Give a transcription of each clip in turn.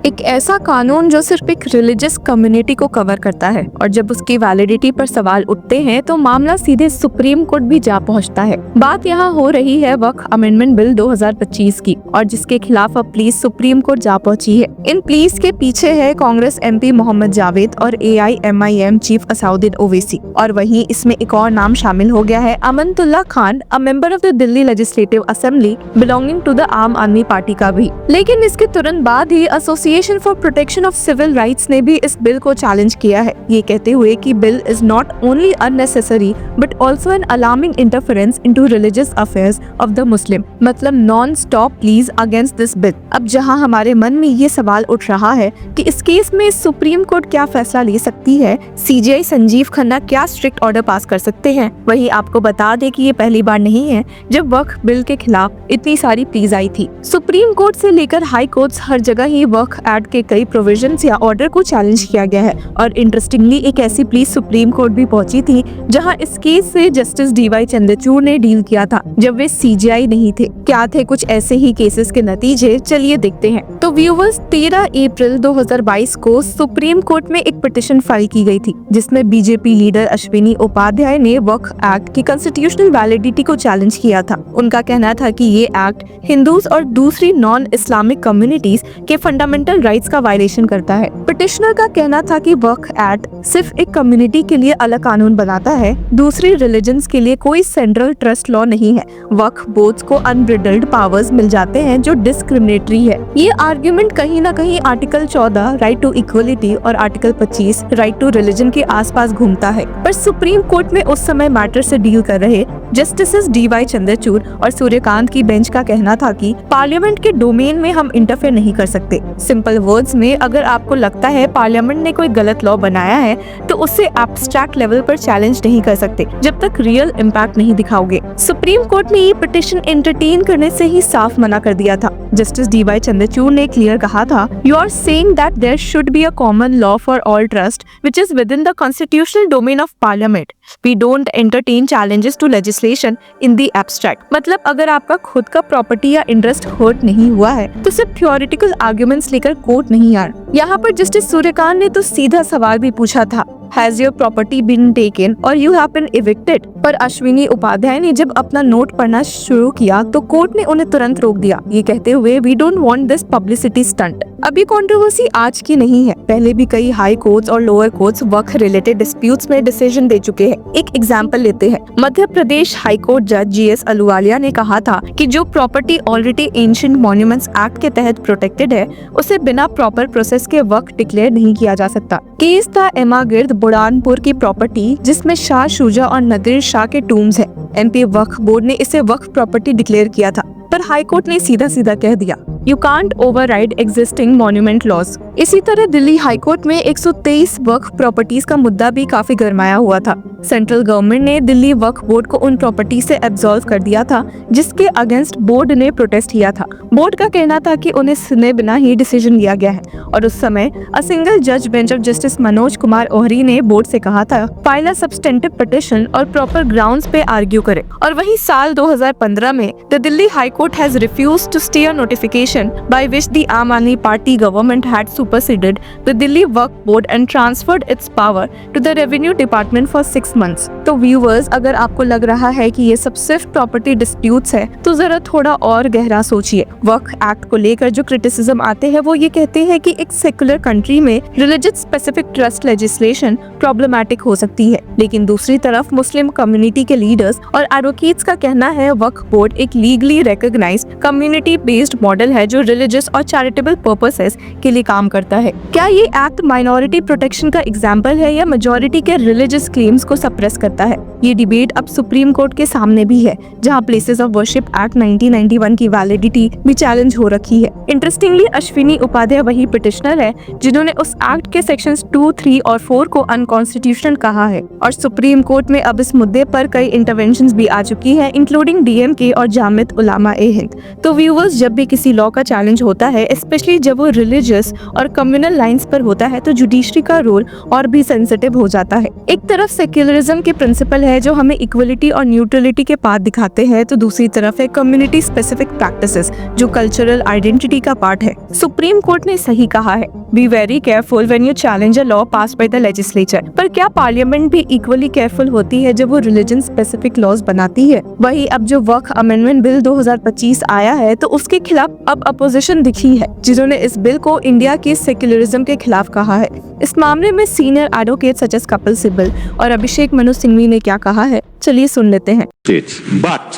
एक ऐसा कानून जो सिर्फ एक रिलीजियस कम्युनिटी को कवर करता है, और जब उसकी वैलिडिटी पर सवाल उठते हैं तो मामला सीधे सुप्रीम कोर्ट भी जा पहुंचता है। बात यहाँ हो रही है वक्फ अमेंडमेंट बिल 2025 की, और जिसके खिलाफ अब प्लीज सुप्रीम कोर्ट जा पहुंची है। इन प्लीज के पीछे है कांग्रेस एमपी मोहम्मद जावेद और AIMIM चीफ असाउद्दीन ओवैसी, और वहीं इसमें एक और नाम शामिल हो गया है, Amanatullah Khan, a member of the Delhi legislative assembly belonging to the Aam Aadmi party का भी। लेकिन इसके तुरंत बाद ही association for protection of civil rights ने भी इस बिल को चैलेंज किया है, ये कहते हुए कि bill is not only unnecessary but also an alarming interference into religious affairs of the Muslim, मतलब non stop pleas against this bill. अब जहां हमारे मन में ये सवाल उठ रहा है कि इस केस में सुप्रीम कोर्ट क्या फैसला ले सकती है, CJI संजीव खन्ना क्या स्ट्रिक्ट ऑर्डर पास कर सकते हैं, वही आपको बता दे कि ये पहली बार नहीं है जब वक्फ बिल के खिलाफ इतनी सारी प्लीज आई थी। सुप्रीम कोर्ट से लेकर हाई कोर्ट्स हर जगह ही वक्फ एक्ट के कई प्रोविजंस या ऑर्डर को चैलेंज किया गया है, और इंटरेस्टिंगली एक ऐसी प्लीज सुप्रीम कोर्ट भी पहुंची थी जहां इस केस से जस्टिस DY चंद्रचूड़ ने डील किया था जब वे CJI नहीं थे। क्या थे कुछ ऐसे ही केसेस के नतीजे, चलिए देखते हैं। तो व्यूवर्स, 13 अप्रैल 2022 को सुप्रीम कोर्ट में एक पिटिशन फाइल की गई थी जिसमें BJP लीडर अश्विनी उपाध्याय ने वक्फ एक्ट की कॉन्स्टिट्यूशनल वैलिडिटी को चैलेंज किया था। उनका कहना था कि ये एक्ट हिंदूज और दूसरी नॉन इस्लामिक कम्युनिटीज के फंडामेंटल राइट्स का वायलेशन करता है। पिटिशनर का कहना था कि वक्फ एक्ट सिर्फ एक कम्युनिटी के लिए अलग कानून बनाता है, दूसरी रिलीजन्स के लिए कोई सेंट्रल ट्रस्ट लॉ नहीं है। वक्फ बोर्ड्स को अनब्रिडल्ड पावर्स मिल जाते हैं जो डिस्क्रिमिनेटरी है। ये आर्ग्यूमेंट कहीं ना कहीं आर्टिकल 14 राइट टू इक्वलिटी और आर्टिकल 25 राइट टू रिलीजन के आसपास घूमता है, पर सुप्रीम कोर्ट में उस समय मैटर से डील कर रहे जस्टिसेस DY चंद्रचूड़ और सूर्यकांत की बेंच का कहना था कि पार्लियामेंट के डोमेन में हम इंटरफेयर नहीं कर सकते। सिंपल वर्ड्स में, अगर आपको लगता है पार्लियामेंट ने कोई गलत लॉ बनाया है तो उससे एब्स्ट्रैक्ट लेवल पर चैलेंज नहीं कर सकते जब तक रियल इम्पैक्ट नहीं दिखाओगे। सुप्रीम कोर्ट ने ये पिटिशन एंटरटेन करने से ही साफ मना कर दिया था। जस्टिस DY चंद्रचूड़ ने क्लियर कहा था, you are saying that there should be a common law for all trust which is within the constitutional domain of parliament. We don't entertain challenges to legislation in the abstract. मतलब अगर आपका खुद का property या interest hurt नहीं हुआ है तो सिर्फ थ्योरेटिकल आर्गुमेंट्स लेकर कोर्ट नहीं आ रहा। यहाँ पर जस्टिस सूर्यकांत ने तो सीधा सवाल भी पूछा था, Has your property been taken or you have been evicted? पर अश्विनी उपाध्याय ने जब अपना नोट पढ़ना शुरू किया तो कोर्ट ने उन्हें तुरंत रोक दिया, ये कहते हुए We don't want this publicity stunt। अब ये कंट्रोवर्सी आज की नहीं है, पहले भी कई हाई कोर्ट्स और लोअर कोर्ट्स वक्फ रिलेटेड डिस्प्यूट्स में डिसीजन दे चुके हैं। एक एग्जांपल लेते हैं। मध्य प्रदेश हाई कोर्ट जज GS अहलूवालिया ने कहा था कि जो property already ancient monuments act के तहत प्रोटेक्टेड है उसे बिना प्रॉपर प्रोसेस के वक्फ डिक्लेयर नहीं किया जा सकता। केस था एमागिर्द बुरहानपुर की प्रॉपर्टी जिसमें शाह शुजा और नदीर शाह के टूम्स है। MP वक्फ बोर्ड ने इसे वक्फ प्रॉपर्टी डिक्लेयर किया था, पर हाई कोर्ट ने सीधा सीधा कह दिया, you can't override existing monument laws. इसी तरह दिल्ली हाई कोर्ट में 123 वक्फ प्रॉपर्टीज का मुद्दा भी काफी गरमाया हुआ था। सेंट्रल गवर्नमेंट ने दिल्ली वक्फ बोर्ड को उन प्रॉपर्टी से एब्सॉल्व कर दिया था जिसके अगेंस्ट बोर्ड ने प्रोटेस्ट किया था। बोर्ड का कहना था कि उन्हें सुने बिना ही डिसीजन लिया गया है, और उस समय अ सिंगल जज bench of justice Manoj Kumar Ohri ने बोर्ड से कहा था फाइल अ सब्सटेंटिव पिटिशन और प्रॉपर ग्राउंड्स पे आर्ग्यू करे। और वही साल 2015 में the Delhi high court has refused to stay a notification by which the Aam Aadmi Party government had superseded the Delhi Waqf Board and transferred its power to the Revenue Department for 6 months। तो viewers, अगर आपको लग रहा है कि ये सब सिर्फ प्रॉपर्टी डिस्प्यूट्स है तो जरा थोड़ा और गहरा सोचिए। वक्फ एक्ट को लेकर जो क्रिटिसिज्म आते हैं वो ये कहते हैं कि एक सेकुलर कंट्री में religious specific trust legislation problematic हो सकती है, लेकिन दूसरी तरफ मुस्लिम कम्युनिटी के लीडर्स और एडवोकेट्स का कहना है वक्फ बोर्ड एक legally recognised community based model है जो रिलीजियस और चैरिटेबल पर्पसेस के लिए काम करता है। क्या ये एक्ट माइनॉरिटी प्रोटेक्शन का एग्जाम्पल है या मेजॉरिटी के रिलीजियस क्लेम्स को सप्रेस करता है? ये डिबेट अब सुप्रीम कोर्ट के सामने भी है, जहां प्लेसेस ऑफ वर्शिप एक्ट 1991 की वैलिडिटी भी चैलेंज हो रखी है। इंटरेस्टिंगली अश्विनी उपाध्याय वही पिटिशनर है जिन्होंने उस एक्ट के सेक्शंस 2, 3 और 4 को अनकॉन्स्टिट्यूशनल कहा है, और सुप्रीम कोर्ट में अब इस मुद्दे पर कई इंटरवेंशंस भी आ चुकी है, इंक्लूडिंग DMK और जामियत उलमा ए हिंद। तो व्यूअर्स, जब भी किसी लॉ का चैलेंज होता है, स्पेशली जब वो रिलीजियस और कम्युनल लाइंस पर होता है, तो जुडिशरी का रोल और भी सेंसिटिव हो जाता है। एक तरफ सेक्युलरिज्म के प्रिंसिपल है जो हमें इक्वलिटी और न्यूट्रलिटी के पाथ दिखाते हैं, तो दूसरी तरफ है कम्युनिटी स्पेसिफिक प्रैक्टिसेस जो कल्चरल आइडेंटिटी का पार्ट है। सुप्रीम कोर्ट ने सही कहा है, be very careful when you challenge a law passed by the legislature. पर क्या पार्लियामेंट भी इक्वली केयरफुल होती है जब वो रिलीजन स्पेसिफिक लॉज बनाती है? वही अब जो वक्फ अमेंडमेंट बिल 2025 आया है, तो उसके खिलाफ अब अपोजिशन दिखी है, जिन्होंने इस बिल को इंडिया के सेक्युलरिज्म के खिलाफ कहा है। इस मामले में senior advocate such as Kapil Sibal और अभिषेक मनु सिंघवी ने क्या कहा है, चलिए सुन लेते हैं। बट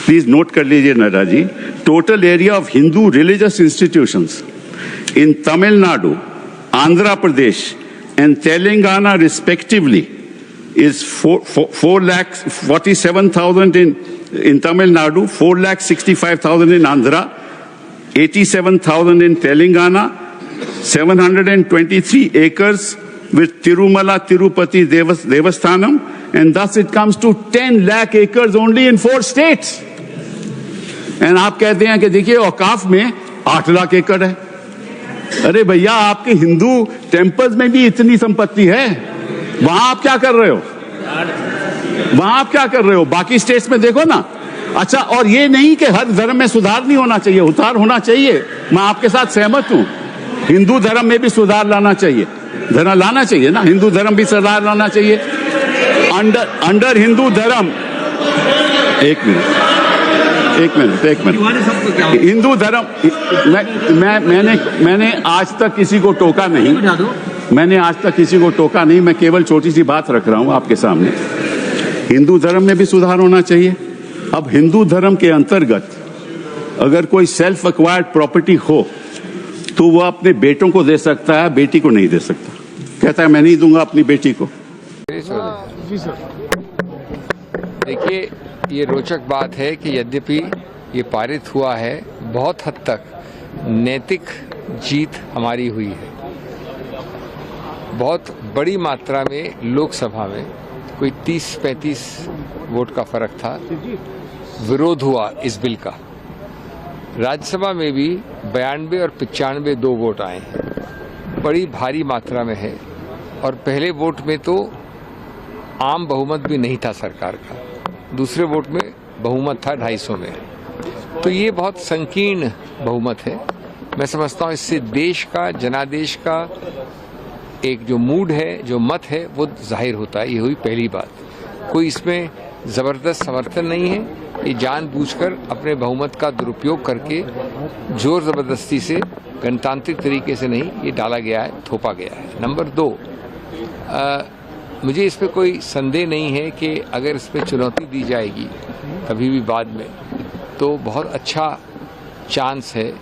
प्लीज नोट कर लीजिए Nadda ji, total area of Hindu religious institutions in Tamil Nadu, Andhra Pradesh and Telangana respectively is 4,47,000 in Tamil Nadu, 4,65,000 in Andhra, 87,000 in Telangana, 723 acres with Tirumala Tirupati Devasthanam, and thus it comes to 10 lakh acres only in 4 states. And आप कहते हैं कि देखिए औकाफ में 8 लाख एकड़ है। अरे भैया, आपके हिंदू टेम्पल्स में भी इतनी संपत्ति है, वहां आप क्या कर रहे हो? वहां आप क्या कर रहे हो? बाकी स्टेट्स में देखो ना। अच्छा, और ये नहीं कि हर धर्म में सुधार नहीं होना चाहिए, उतार होना चाहिए, मैं आपके साथ सहमत हूं। हिंदू धर्म में भी सुधार लाना चाहिए, लाना चाहिए ना, हिंदू धर्म भी सुधार लाना चाहिए। अंडर हिंदू धर्म, एक मिनट, हिंदू धर्म, मैंने आज तक किसी को टोका नहीं, मैं केवल छोटी सी बात रख रहा हूं आपके सामने। हिंदू धर्म में भी सुधार होना चाहिए। अब हिंदू धर्म के अंतर्गत अगर कोई सेल्फ एक्वायर्ड प्रॉपर्टी हो तो वह अपने बेटों को दे सकता है, बेटी को नहीं दे सकता। कहता है मैं नहीं दूंगा अपनी बेटी को। जी सर। देखिए, ये रोचक बात है कि यद्यपि ये पारित हुआ है, बहुत हद तक नैतिक जीत हमारी हुई है। बहुत बड़ी मात्रा में लोकसभा में कोई 30-35 वोट का फर्क था, विरोध हुआ इस बिल का। राज्यसभा में भी 92 और 95 2 वोट आए हैं, बड़ी भारी मात्रा में है। और पहले वोट में तो आम बहुमत भी नहीं था सरकार का, दूसरे वोट में बहुमत था 250 में। तो ये बहुत संकीर्ण बहुमत है। मैं समझता हूँ इससे देश का, जनादेश का एक जो मूड है, जो मत है, वो जाहिर होता है। ये हुई पहली बात। कोई इसमें ज़बरदस्त समर्थन नहीं है, ये जानबूझकर अपने बहुमत का दुरुपयोग करके जोर ज़बरदस्ती से, गणतांत्रिक तरीके से नहीं, ये डाला गया है, थोपा गया है। नंबर 2, मुझे इस पर कोई संदेह नहीं है कि अगर इस पर चुनौती दी जाएगी कभी भी बाद में, तो बहुत अच्छा चांस है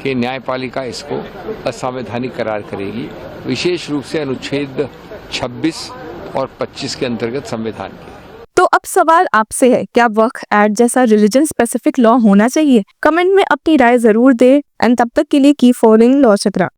कि न्यायपालिका इसको असंवैधानिक करार करेगी, विशेष रूप से अनुच्छेद 26 और 25 के अंतर्गत संविधान के। तो अब सवाल आपसे है, क्या वक्फ एक्ट जैसा रिलीजन स्पेसिफिक लॉ होना चाहिए? कमेंट में अपनी राय जरूर दें। एंड तब तक के लिए कीप फॉलोइंग लॉ चक्रा।